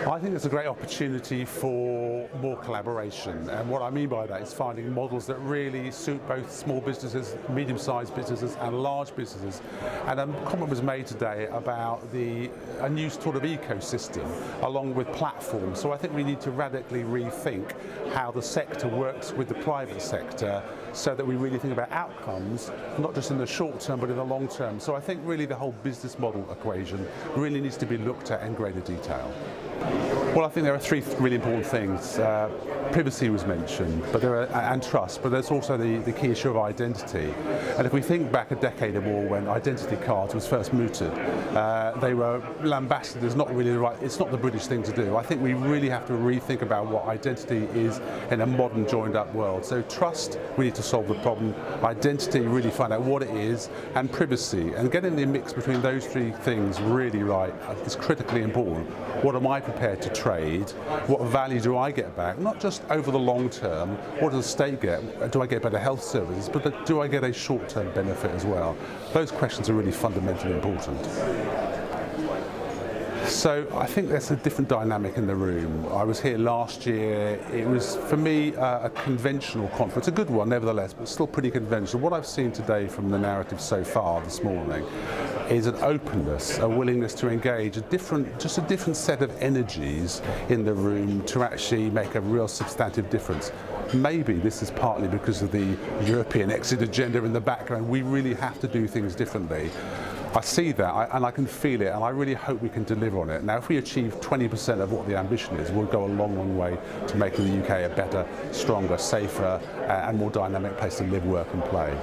I think it's a great opportunity for more collaboration, and what I mean by that is finding models that really suit both small businesses, medium-sized businesses and large businesses. And a comment was made today about a new sort of ecosystem along with platforms. So I think we need to radically rethink how the sector works with the private sector so that we really think about outcomes, not just in the short term but in the long term. So I think really the whole business model equation really needs to be looked at in greater detail. Well, I think there are three really important things. Privacy was mentioned, and trust, but there's also the key issue of identity. And if we think back a decade or more when identity cards was first mooted, they were lambasted as not really the right, it's not the British thing to do. I think we really have to rethink about what identity is in a modern joined up world. So trust, we need to solve the problem. Identity, really find out what it is, and privacy. And getting the mix between those three things really right is critically important. What am I prepared to trade? What value do I get back? Not just over the long term, what does the state get? Do I get better health services? But do I get a short-term benefit as well? Those questions are really fundamentally important. So I think there's a different dynamic in the room. I was here last year. It was, for me, a conventional conference, a good one nevertheless, but still pretty conventional. What I've seen today from the narrative so far this morning is an openness, a willingness to engage, just a different set of energies in the room to actually make a real substantive difference. Maybe this is partly because of the European exit agenda in the background. We really have to do things differently. I see that and I can feel it, and I really hope we can deliver on it. Now, if we achieve 20% of what the ambition is, we'll go a long, long way to making the UK a better, stronger, safer and more dynamic place to live, work and play.